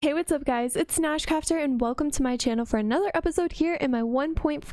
Hey, what's up guys? It's NashCrafter and welcome to my channel for another episode here in my 1.14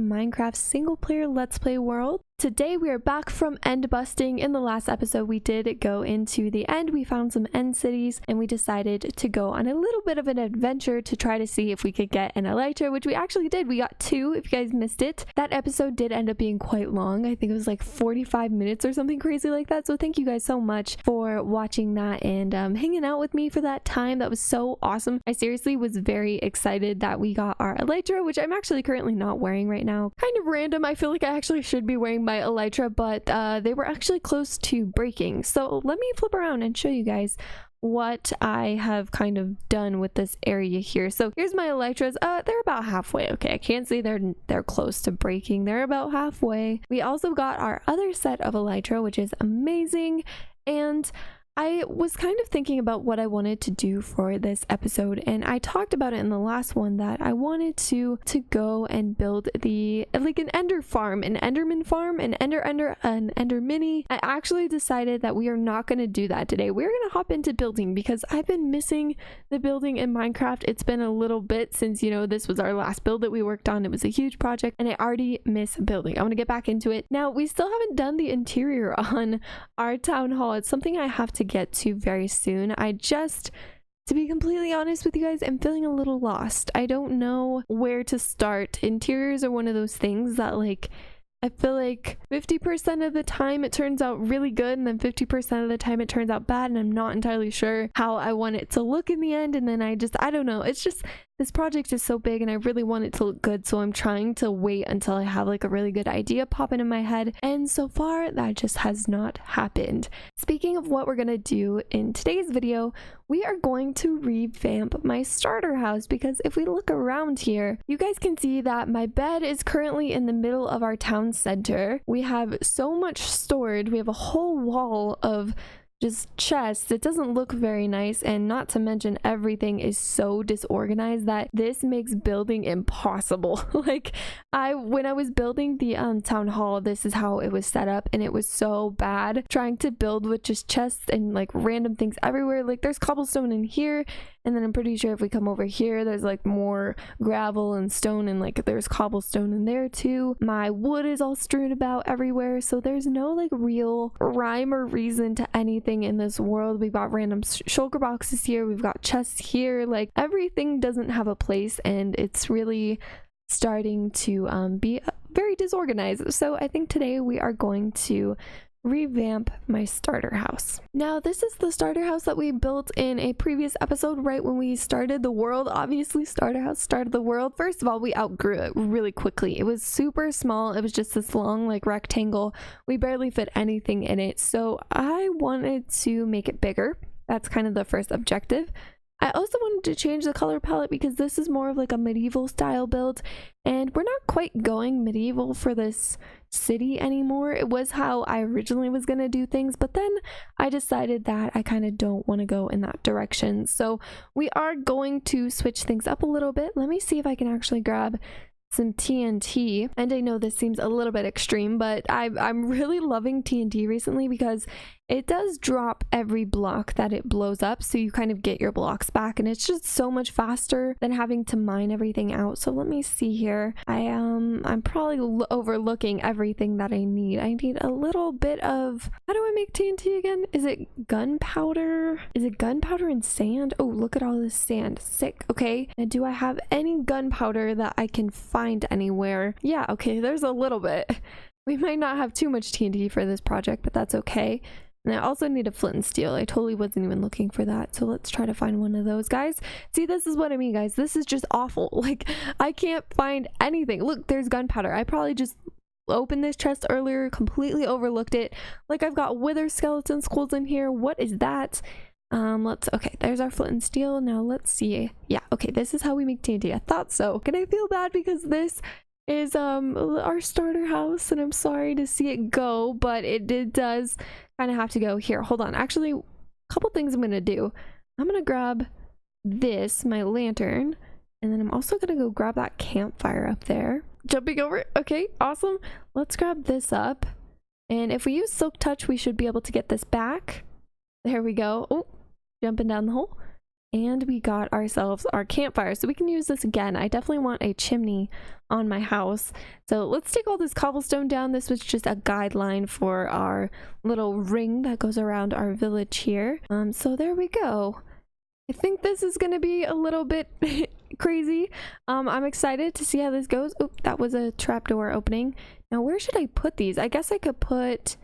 Minecraft single player Let's Play world. Today we are back from end busting. In the last episode we did go into the end, we found some end cities and we decided to go on a little bit of an adventure to try to see if we could get an elytra, which we actually did. We got two if you guys missed it. That episode did end up being quite long. I think it was like 45 minutes or something crazy like that. So thank you guys so much for watching that and hanging out with me for that time. That was so awesome. I seriously was very excited that we got our elytra, which I'm actually currently not wearing right now. Kind of random. I feel like I actually should be wearing my elytra, but they were actually close to breaking. So let me flip around and show you guys what I have kind of done with this area here. So here's my elytras. They're about halfway. Okay, I can't say they're close to breaking. They're about halfway. We also got our other set of elytra, which is amazing. And I was kind of thinking about what I wanted to do for this episode, and I talked about it in the last one that I wanted to go and build like an ender farm, an enderman farm, an ender mini. I actually decided that we are not going to do that today. We're going to hop into building because I've been missing the building in Minecraft. It's been a little bit since, you know, this was our last build that we worked on. It was a huge project and I already miss building. I want to get back into it. Now, we still haven't done the interior on our town hall. It's something I have to get to very soon. To be completely honest with you guys, I'm feeling a little lost. I don't know where to start. Interiors are one of those things that, like, I feel like 50% of the time it turns out really good, and then 50% of the time it turns out bad, and I'm not entirely sure how I want it to look in the end. And then I don't know. It's just, this project is so big and I really want it to look good, so I'm trying to wait until I have like a really good idea popping in my head, and so far that just has not happened. Speaking of what we're gonna do in today's video, we are going to revamp my starter house, because if we look around here, you guys can see that my bed is currently in the middle of our town center. We have so much stored. We have a whole wall of just chests. It doesn't look very nice, and not to mention everything is so disorganized that this makes building impossible. Like, when I was building the town hall, this is how it was set up, and it was so bad trying to build with just chests and like random things everywhere. Like, there's cobblestone in here, and then I'm pretty sure if we come over here, there's like more gravel and stone, and like there's cobblestone in there too. My wood is all strewn about everywhere, so there's no like real rhyme or reason to anything in this world. We've got random shulker boxes here, we've got chests here, like everything doesn't have a place, and it's really starting to be very disorganized. So I think today we are going to revamp my starter house. Now, this is the starter house that we built in a previous episode right when we started the world. Obviously, starter house started the world. First of all, we outgrew it really quickly. It was super small. It was just this long like rectangle. We barely fit anything in it, so I wanted to make it bigger. That's kind of the first objective. I also wanted to change the color palette because this is more of like a medieval style build, and we're not quite going medieval for this city anymore. It was how I originally was going to do things, but then I decided that I kind of don't want to go in that direction. So we are going to switch things up a little bit. Let me see if I can actually grab some TNT. And I know this seems a little bit extreme, but I'm really loving TNT recently because it does drop every block that it blows up, so you kind of get your blocks back, and it's just so much faster than having to mine everything out. So let me see here. I'm probably overlooking everything that I need. I need a little bit of, how do I make TNT again? Is it gunpowder? Is it gunpowder and sand? Oh, look at all this sand. Sick. Okay, and do I have any gunpowder that I can find anywhere? Yeah, okay, there's a little bit. We might not have too much TNT for this project, but that's okay. And I also need a flint and steel. I totally wasn't even looking for that. So let's try to find one of those, guys. See, this is what I mean, guys. This is just awful. Like, I can't find anything. Look, there's gunpowder. I probably just opened this chest earlier, completely overlooked it. Like, I've got wither skeleton skulls in here. What is that? Okay, there's our flint and steel. Now let's see. Yeah, okay, this is how we make TNT. I thought so. Can I feel bad because this is our starter house, and I'm sorry to see it go, but it does kind of have to go. Here, hold on. Actually, a couple things I'm gonna do. I'm gonna grab this, my lantern, and then I'm also gonna go grab that campfire up there. Jumping over. Okay, awesome. Let's grab this up, and if we use silk touch, we should be able to get this back. There we go. Oh, jumping down the hole. And we got ourselves our campfire, so we can use this again. I definitely want a chimney on my house. So let's take all this cobblestone down. This was just a guideline for our little ring that goes around our village here. So there we go. I think this is gonna be a little bit crazy. I'm excited to see how this goes. Oh, that was a trapdoor opening. Now where should I put these? I guess I could put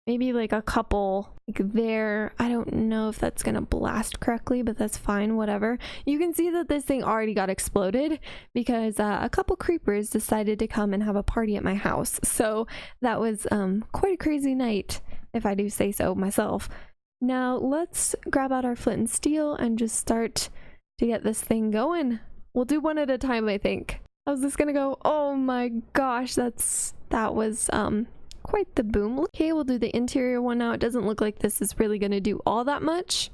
maybe like a couple like there. I don't know if that's gonna blast correctly, but that's fine, whatever. You can see that this thing already got exploded because a couple creepers decided to come and have a party at my house. So that was quite a crazy night, if I do say so myself. Now let's grab out our flint and steel and just start to get this thing going. We'll do one at a time, I think. How's this gonna go? Oh my gosh, that was quite the boom. Okay, we'll do the interior one now. It doesn't look like this is really gonna do all that much.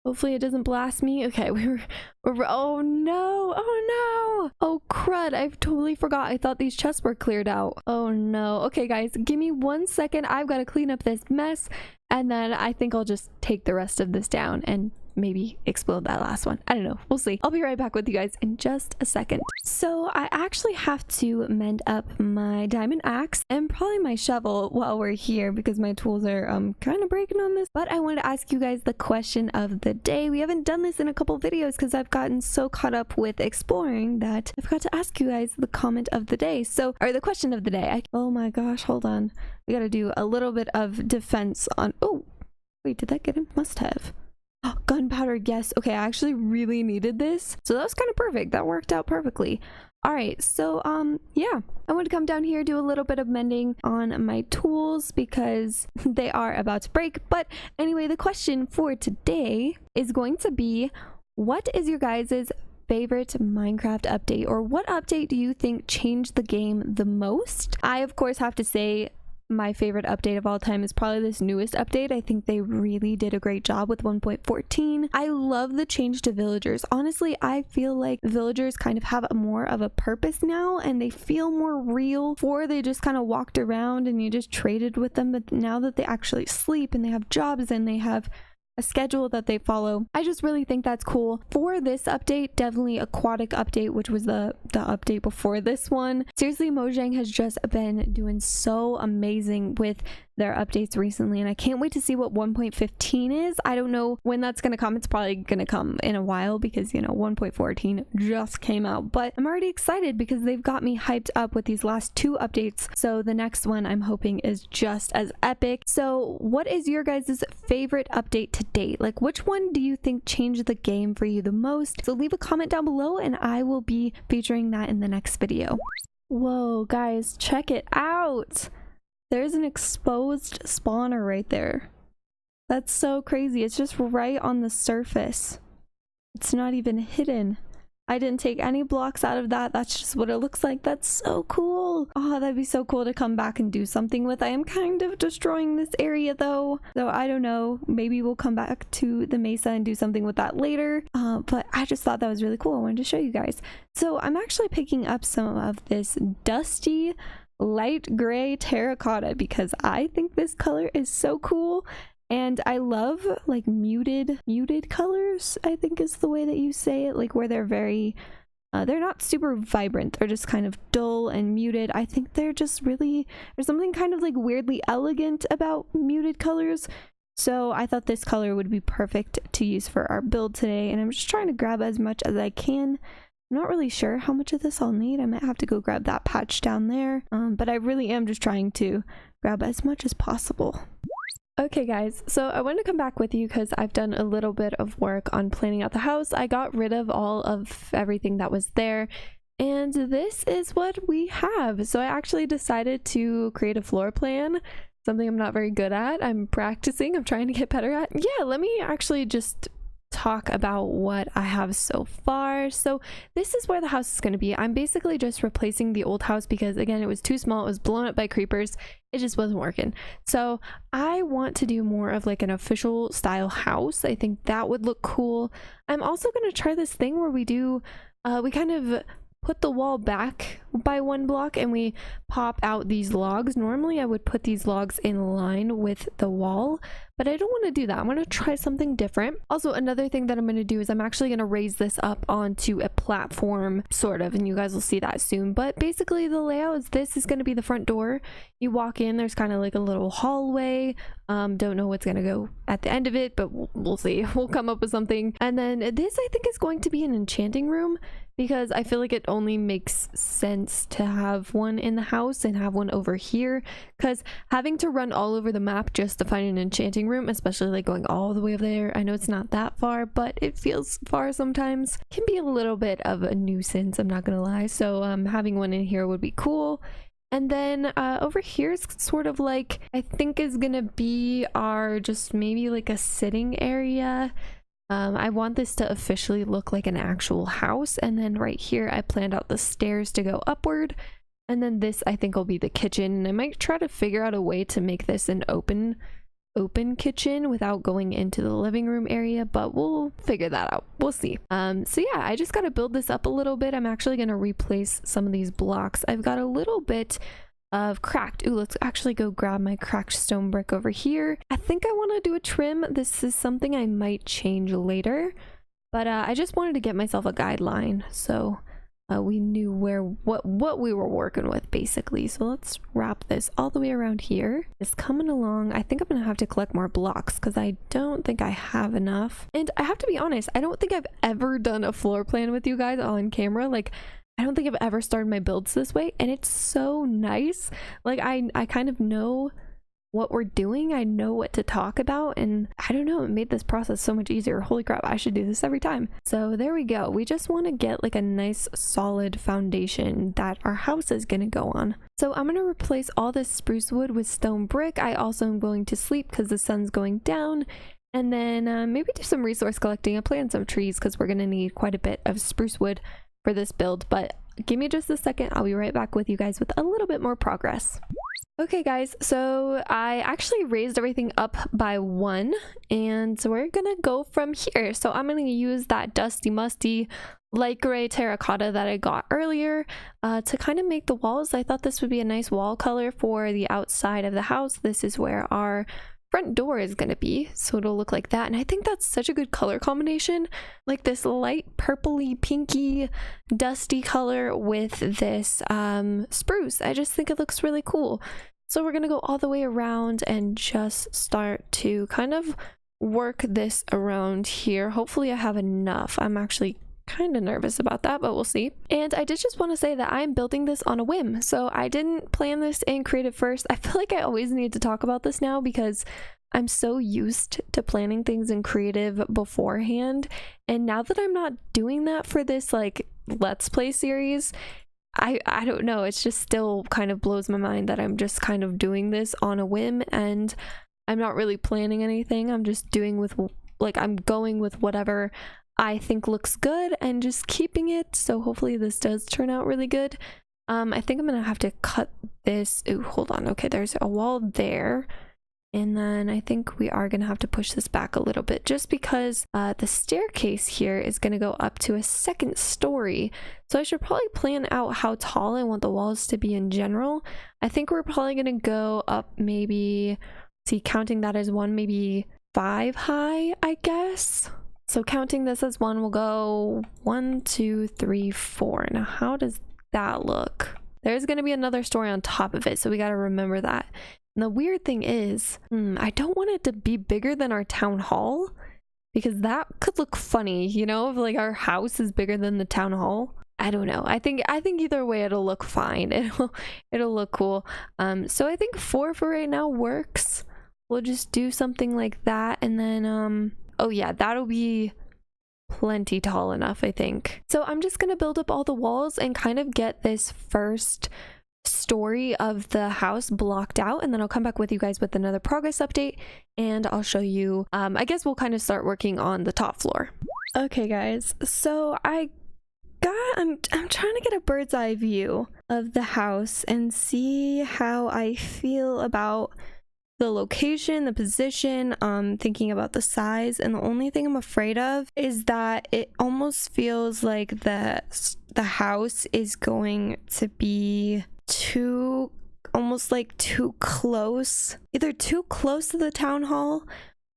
Hopefully it doesn't blast me. Okay, we're oh no, oh no, oh crud, I've totally forgot. I thought these chests were cleared out. Oh no. Okay guys, give me 1 second. I've got to clean up this mess, and then I think I'll just take the rest of this down and maybe explode that last one. I don't know, we'll see. I'll be right back with you guys in just a second. So I actually have to mend up my diamond axe and probably my shovel while we're here because my tools are kind of breaking on this. But I wanted to ask you guys the question of the day. We haven't done this in a couple videos because I've gotten so caught up with exploring that I forgot to ask you guys the comment of the day. So, or the question of the day. Oh my gosh, hold on. We gotta do a little bit of defense on, oh wait, did that get him? Must have. Oh, gunpowder, yes. Okay, I actually really needed this, so that was kind of perfect. That worked out perfectly. All right, so yeah, I want to come down here, do a little bit of mending on my tools because they are about to break. But anyway, the question for today is going to be, what is your guys's favorite Minecraft update, or what update do you think changed the game the most? I of course have to say my favorite update of all time is probably this newest update. I think they really did a great job with 1.14. I love the change to villagers. Honestly, I feel like villagers kind of have more of a purpose now and they feel more real. Before they just kind of walked around and you just traded with them, but now that they actually sleep and they have jobs and they have a schedule that they follow, I just really think that's cool. For this update, definitely aquatic update, which was the update before this one. Seriously, Mojang has just been doing so amazing with their updates recently, and I can't wait to see what 1.15 is. I don't know when that's gonna come. It's probably gonna come in a while because, you know, 1.14 just came out, but I'm already excited because they've got me hyped up with these last 2 updates. So the next one I'm hoping is just as epic. So what is your guys' favorite update to date? Like, which one do you think changed the game for you the most? So leave a comment down below and I will be featuring that in the next video. Whoa guys, check it out. There's an exposed spawner right there. That's so crazy. It's just right on the surface. It's not even hidden. I didn't take any blocks out of that. That's just what it looks like. That's so cool. Oh, that'd be so cool to come back and do something with. I am kind of destroying this area though. So I don't know. Maybe we'll come back to the mesa and do something with that later. But I just thought that was really cool. I wanted to show you guys. So I'm actually picking up some of this dusty light gray terracotta because I think this color is so cool. And I love like muted colors, I think is the way that you say it, like where they're very they're not super vibrant, they're just kind of dull and muted. I think they're just really, there's something kind of like weirdly elegant about muted colors. So I thought this color would be perfect to use for our build today, and I'm just trying to grab as much as I can. I'm not really sure how much of this I'll need. I might have to go grab that patch down there, but I really am just trying to grab as much as possible. Okay guys, so I wanted to come back with you because I've done a little bit of work on planning out the house. I got rid of all of everything that was there, and this is what we have. So I actually decided to create a floor plan, something I'm not very good at. I'm practicing, I'm trying to get better at. Yeah, let me actually just talk about what I have so far. So this is where the house is going to be. I'm basically just replacing the old house because, again, it was too small. It was blown up by creepers. It just wasn't working. So I want to do more of like an official style house. I think that would look cool. I'm also going to try this thing where we do we kind of put the wall back by 1 block and we pop out these logs. Normally I would put these logs in line with the wall, but I don't want to do that. I'm going to try something different. Also, another thing that I'm going to do is I'm actually going to raise this up onto a platform, sort of, and you guys will see that soon. But basically the layout is this is going to be the front door. You walk in, there's kind of like a little hallway. Don't know what's going to go at the end of it, but we'll see. We'll come up with something. And then this I think is going to be an enchanting room, because I feel like it only makes sense to have one in the house and have one over here, because having to run all over the map just to find an enchanting room, especially like going all the way over there, I know it's not that far, but it feels far sometimes, can be a little bit of a nuisance, I'm not gonna lie. So having one in here would be cool. And then over here is sort of like, I think is gonna be our just maybe like a sitting area. I want this to officially look like an actual house. And then right here I planned out the stairs to go upward, and then this I think will be the kitchen. And I might try to figure out a way to make this an open kitchen without going into the living room area, but we'll figure that out. We'll see. So yeah, I just got to build this up a little bit. I'm actually going to replace some of these blocks. I've got a little bit of cracked. Ooh, let's actually go grab my cracked stone brick over here. I think I want to do a trim. This is something I might change later, but I just wanted to get myself a guideline so we knew what we were working with basically. So let's wrap this all the way around here. It's coming along. I think I'm gonna have to collect more blocks because I don't think I have enough. And I have to be honest, I don't think I've ever done a floor plan with you guys on camera. Like, I don't think I've ever started my builds this way, and it's so nice. Like I kind of know what we're doing. I know what to talk about, and I don't know, it made this process so much easier. Holy crap, I should do this every time. So there we go. We just want to get like a nice solid foundation that our house is gonna go on. So I'm gonna replace all this spruce wood with stone brick. I also am going to sleep because the sun's going down. And then maybe do some resource collecting. I plant some trees because we're gonna need quite a bit of spruce wood for this build, but give me just a second. I'll be right back with you guys with a little bit more progress. Okay guys, so I actually raised everything up by 1, and so we're gonna go from here. So I'm gonna use that dusty musty light gray terracotta that I got earlier to kind of make the walls. I thought this would be a nice wall color for the outside of the house. This is where our front door is gonna be, so it'll look like that. And I think that's such a good color combination, like this light purpley pinky dusty color with this spruce. I just think it looks really cool. So we're gonna go all the way around and just start to kind of work this around here. Hopefully I have enough. I'm actually kind of nervous about that, but we'll see. And I did just want to say that I'm building this on a whim, so I didn't plan this in creative first. I feel like I always need to talk about this now because I'm so used to planning things in creative beforehand, and now that I'm not doing that for this like let's play series, I don't know, it's just still kind of blows my mind that I'm just kind of doing this on a whim and I'm not really planning anything. I'm just doing with, like, I'm going with whatever I think looks good and just keeping it. So hopefully this does turn out really good. I think I'm gonna have to cut this. Ooh, hold on. Okay, there's a wall there. And then I think we are gonna have to push this back a little bit just because the staircase here is gonna go up to a 2nd story. So I should probably plan out how tall I want the walls to be in general. I think we're probably gonna go up maybe, see, counting that as 1, maybe 5 high, I guess. So counting this as 1, we'll go 1, 2, 3, 4. Now how does that look? There's gonna be another story on top of it, so we gotta remember that. And the weird thing is, I don't want it to be bigger than our town hall because that could look funny, you know, if like our house is bigger than the town hall. I don't know. I think either way it'll look fine. It'll look cool. So I think 4 for right now works. We'll just do something like that, and then oh yeah, that'll be plenty tall enough, I think. So I'm just gonna build up all the walls and kind of get this first story of the house blocked out, and then I'll come back with you guys with another progress update and I'll show you, I guess we'll kind of start working on the top floor. Okay guys, so I'm trying to get a bird's eye view of the house and see how I feel about the location, the position, thinking about the size, and the only thing I'm afraid of is that it almost feels like the house is going to be too almost like too close, either too close to the town hall,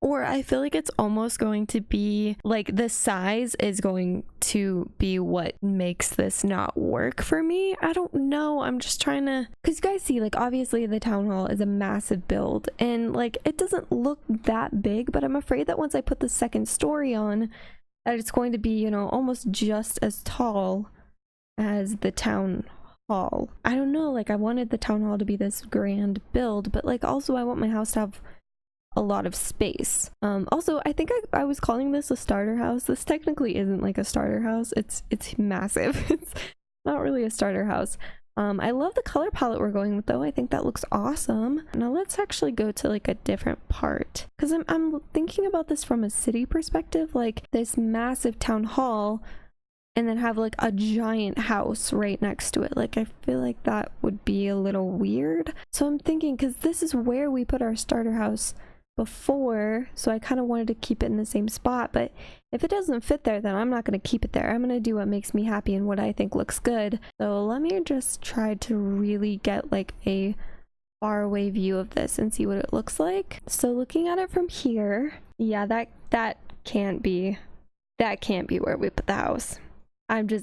or I feel like it's almost going to be like the size is going to be what makes this not work for me. I don't know. I'm just trying to, because you guys see, like, obviously the town hall is a massive build and like it doesn't look that big, but I'm afraid that once I put the second story on, that it's going to be, you know, almost just as tall as the town hall. I don't know, like I wanted the town hall to be this grand build, but like also I want my house to have a lot of space. Also, I think I was calling this a starter house. This technically isn't like a starter house. It's massive. It's not really a starter house. I love the color palette we're going with though. I think that looks awesome. Now let's actually go to like a different part, because I'm thinking about this from a city perspective, like this massive town hall and then have like a giant house right next to it. Like I feel like that would be a little weird. So I'm thinking, because this is where we put our starter house before, so I kind of wanted to keep it in the same spot, but if it doesn't fit there, then I'm not going to keep it there. I'm going to do what makes me happy and what I think looks good. So let me just try to really get like a far away view of this and see what it looks like. So looking at it from here, yeah, that can't be where we put the house.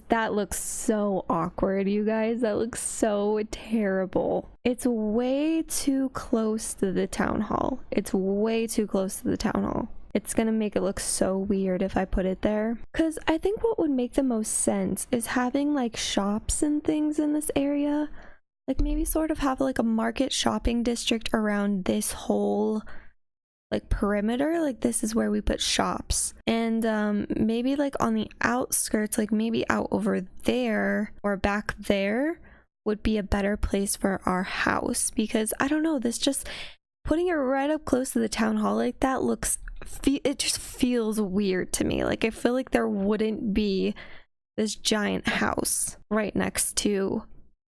That looks so awkward, you guys. That looks so terrible. It's way too close to the town hall. It's way too close to the town hall. It's gonna make it look so weird if I put it there. Because I think what would make the most sense is having like shops and things in this area. Like maybe sort of have like a market shopping district around this whole like perimeter. Like this is where we put shops, and maybe like on the outskirts, like maybe out over there or back there would be a better place for our house, because I don't know, this just putting it right up close to the town hall like that looks it just feels weird to me. Like I feel like there wouldn't be this giant house right next to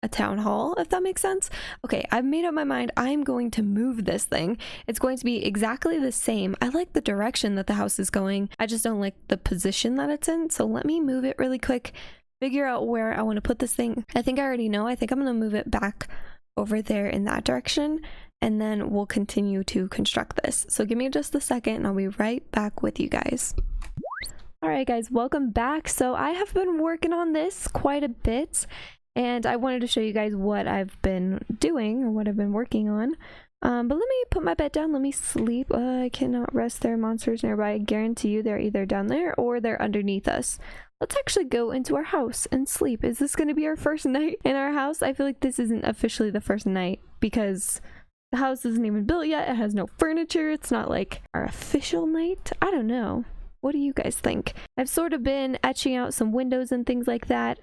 a town hall, if that makes sense. Okay, I've made up my mind. I'm going to move this thing. It's going to be exactly the same. I like the direction that the house is going. I just don't like the position that it's in. So let me move it really quick, figure out where I want to put this thing. I think I already know. I think I'm going to move it back over there in that direction, and then we'll continue to construct this. So give me just a second and I'll be right back with you guys. All right, guys, welcome back. So I have been working on this quite a bit, and I wanted to show you guys what I've been doing or what I've been working on. But let me put my bed down. Let me sleep. I cannot rest. There are monsters nearby. I guarantee you they're either down there or they're underneath us. Let's actually go into our house and sleep. Is this going to be our first night in our house? I feel like this isn't officially the first night because the house isn't even built yet. It has no furniture. It's not like our official night. I don't know. What do you guys think? I've sort of been etching out some windows and things like that.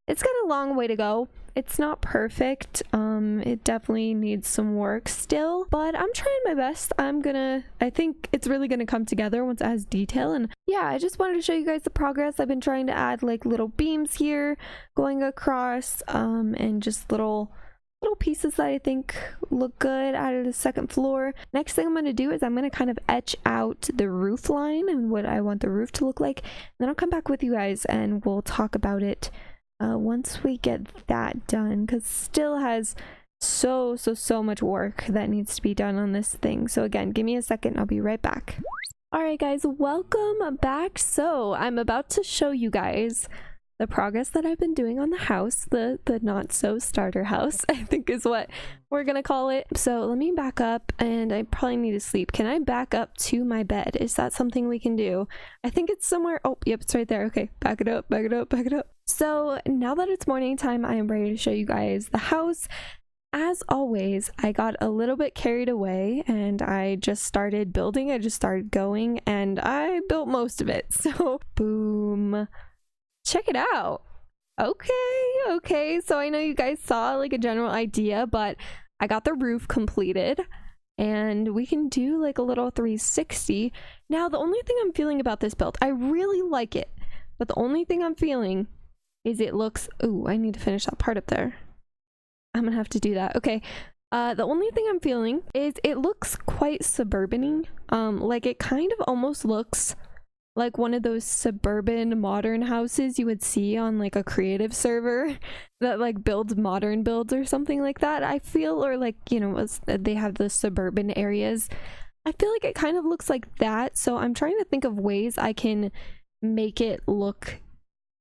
It's got a long way to go. It's not perfect. It definitely needs some work still, but I'm trying my best. I think it's really gonna come together once it has detail. And yeah, I just wanted to show you guys the progress. I've been trying to add like little beams here going across, and just little pieces that I think look good. Added a second floor. Next thing I'm going to do is I'm going to kind of etch out the roof line and what I want the roof to look like. And then I'll come back with you guys and we'll talk about it once we get that done, because still has so much work that needs to be done on this thing. So again, give me a second. I'll be right back. All right, guys, welcome back. So I'm about to show you guys the progress that I've been doing on the house, the not so starter house, I think is what we're gonna call it. So let me back up, and I probably need to sleep. Can I back up to my bed? Is that something we can do? I think it's somewhere. Oh, yep, it's right there. Okay, back it up, back it up, back it up. So now that it's morning time, I am ready to show you guys the house. As always, I got a little bit carried away and I just started building. I just started going and I built most of it. So boom. Check it out. Okay, so I know you guys saw like a general idea, but I got the roof completed and we can do like a little 360. Now the only thing I'm feeling about this build, I really like it, but the only thing I'm feeling is it looks, ooh, I need to finish that part up there. I'm gonna have to do that. Okay, the only thing I'm feeling is it looks quite suburban-y. Like it kind of almost looks like one of those suburban modern houses you would see on like a creative server that like builds modern builds or something like that, I feel. Or like, you know, they have the suburban areas. I feel like it kind of looks like that. So I'm trying to think of ways I can make it look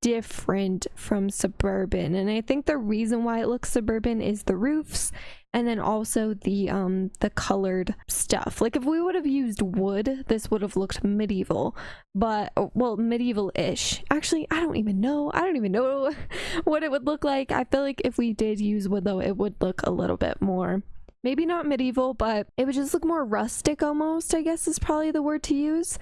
different from suburban, and I think the reason why it looks suburban is the roofs, and then also the colored stuff. Like if we would have used wood, this would have looked medieval, but well, medieval-ish. Actually, I don't even know what it would look like. I feel like if we did use wood though, it would look a little bit more, maybe not medieval, but it would just look more rustic almost, I guess is probably the word to use.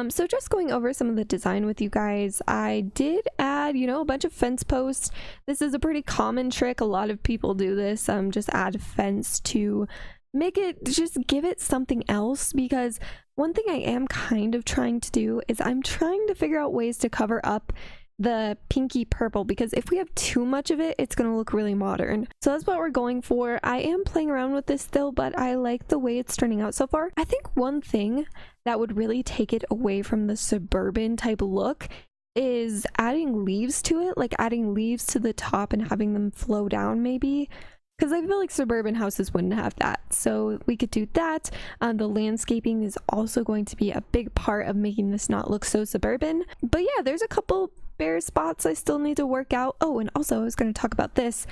So just going over some of the design with you guys, I did add, you know, a bunch of fence posts. This is a pretty common trick. A lot of people do this. Just add fence to make it, just give it something else, because one thing I am kind of trying to do is I'm trying to figure out ways to cover up the pinky purple, because if we have too much of it, it's going to look really modern. So that's what we're going for. I am playing around with this still, but I like the way it's turning out so far. I think one thing that would really take it away from the suburban type look is adding leaves to it, like adding leaves to the top and having them flow down maybe. Because I feel like suburban houses wouldn't have that. So we could do that. The landscaping is also going to be a big part of making this not look so suburban. But yeah, there's a couple bare spots I still need to work out. Oh, and also I was going to talk about this.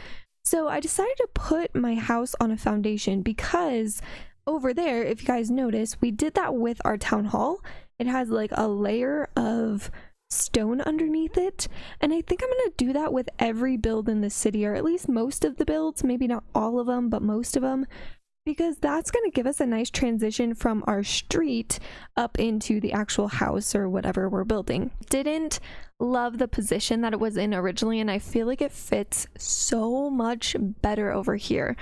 So I decided to put my house on a foundation because over there, if you guys notice, we did that with our town hall. It has like a layer of stone underneath it, and I think I'm gonna do that with every build in the city, or at least most of the builds, maybe not all of them but most of them, because that's gonna give us a nice transition from our street up into the actual house or whatever we're building. Didn't love the position that it was in originally, and I feel like it fits so much better over here,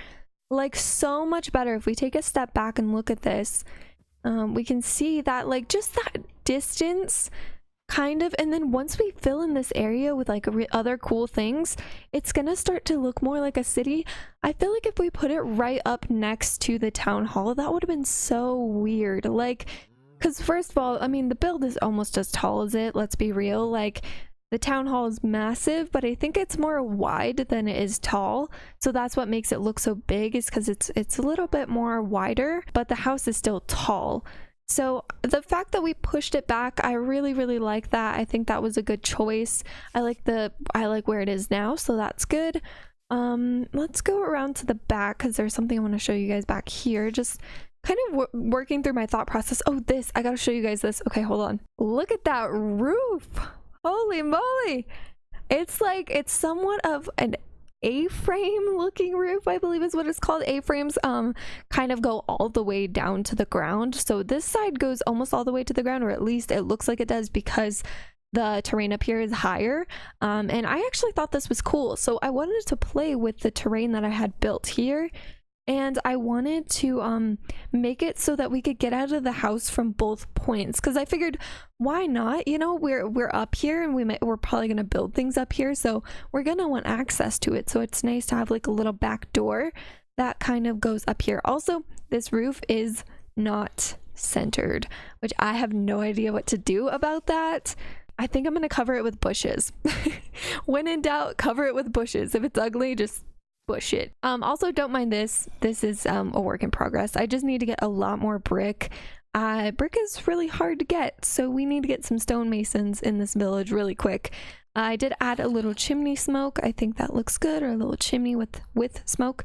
like so much better. If we take a step back and look at this, we can see that like just that distance kind of, and then once we fill in this area with like other cool things, it's gonna start to look more like a city. I feel like if we put it right up next to the town hall, that would have been so weird. Like, because first of all, I mean, the build is almost as tall as it, let's be real. Like the town hall is massive, but I think it's more wide than it is tall, so that's what makes it look so big, is because it's a little bit more wider, but the house is still tall. So the fact that we pushed it back, I really like that. I think that was a good choice. I like where it is now, so that's good. Let's go around to the back because there's something I want to show you guys back here. Just kind of working through my thought process. Oh, this, I gotta show you guys this. Okay, hold on. Look at that roof. Holy moly. It's like, it's somewhat of an A-frame looking roof, I believe is what it's called. A-frames kind of go all the way down to the ground, so this side goes almost all the way to the ground, or at least it looks like it does because the terrain up here is higher. And I actually thought this was cool, so I wanted to play with the terrain that I had built here, and I wanted to make it so that we could get out of the house from both points, because I figured, why not? You know, we're up here and we're probably gonna build things up here, so we're gonna want access to it, so it's nice to have like a little back door that kind of goes up here. Also, this roof is not centered, which I have no idea what to do about that. I think I'm gonna cover it with bushes. When in doubt, cover it with bushes. If it's ugly, just bush it. Also, don't mind this is a work in progress. I just need to get a lot more brick. Brick is really hard to get, so we need to get some stonemasons in this village really quick. I did add a little chimney smoke. I think that looks good, or a little chimney with smoke.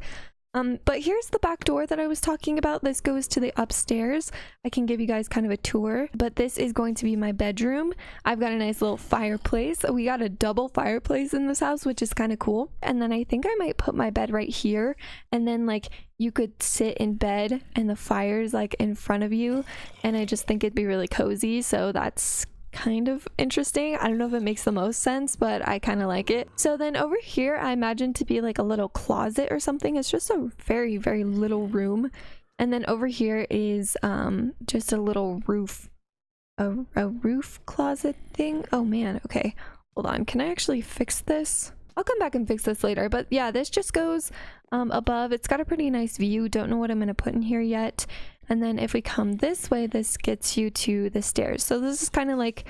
But here's the back door that I was talking about. This goes to the upstairs. I can give you guys kind of a tour, but this is going to be my bedroom. I've got a nice little fireplace. We got a double fireplace in this house, which is kind of cool. And then I think I might put my bed right here, and then like you could sit in bed and the fire's like in front of you, and I just think it'd be really cozy. So that's kind of interesting. I don't know if it makes the most sense, but I kind of like it. So then over here, I imagine to be like a little closet or something. It's just a very little room. And then over here is just a little roof, a roof closet thing. Oh man, okay, hold on. Can I actually fix this? I'll come back and fix this later, but yeah, this just goes above. It's got a pretty nice view. Don't know what I'm gonna put in here yet. And then if we come this way, this gets you to the stairs. So this is kind of like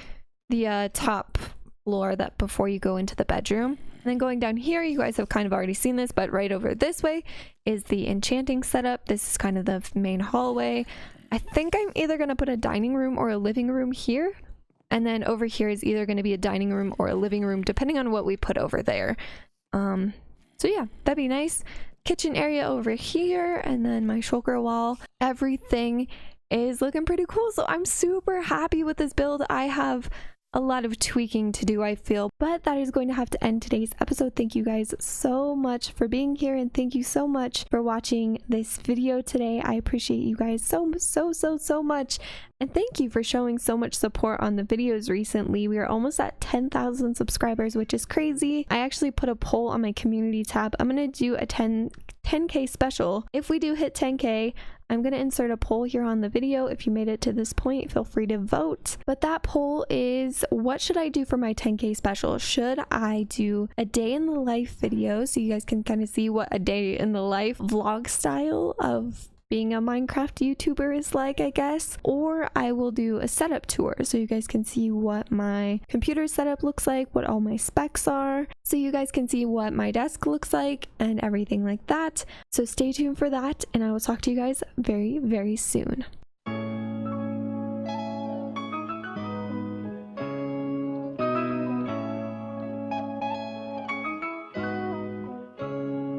the top floor that before you go into the bedroom. And then going down here, you guys have kind of already seen this, but right over this way is the enchanting setup. This is kind of the main hallway. I think I'm either going to put a dining room or a living room here. And then over here is either going to be a dining room or a living room, depending on what we put over there. So yeah, that'd be nice. Kitchen area over here, and then my shulker wall. Everything is looking pretty cool. So I'm super happy with this build. I have a lot of tweaking to do, I feel, but that is going to have to end today's episode. Thank you guys so much for being here, and thank you so much for watching this video today. I appreciate you guys so much, and thank you for showing so much support on the videos recently. We are almost at 10,000 subscribers, which is crazy. I actually put a poll on my community tab. I'm gonna do a 10K special. If we do hit 10K, I'm going to insert a poll here on the video. If you made it to this point, feel free to vote. But that poll is, what should I do for my 10K special? Should I do a day in the life video so you guys can kind of see what a day in the life vlog style of being a Minecraft YouTuber is like, I guess, or I will do a setup tour so you guys can see what my computer setup looks like, what all my specs are, so you guys can see what my desk looks like and everything like that. So stay tuned for that, and I will talk to you guys very soon.